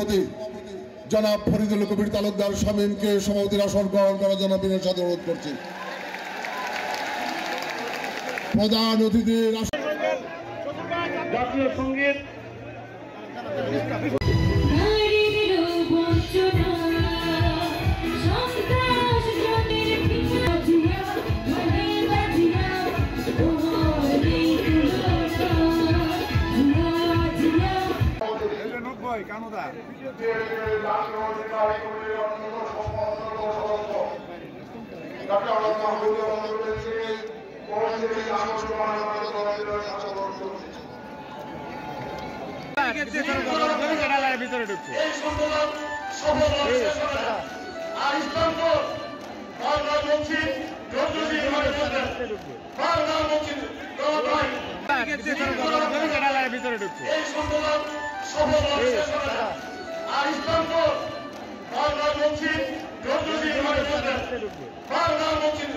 সভাপতি জনাব ফরিদুল কবির তালুকদার শামীমকে সভাপতির আসন গ্রহণ করার জন্য বিনয়ের সাথে অনুরোধ করছি। প্রধান অতিথির জাতীয় সঙ্গীত ভিতরে ঢুকছে ভিতরে ঢুকছে বাংলা মসজিদ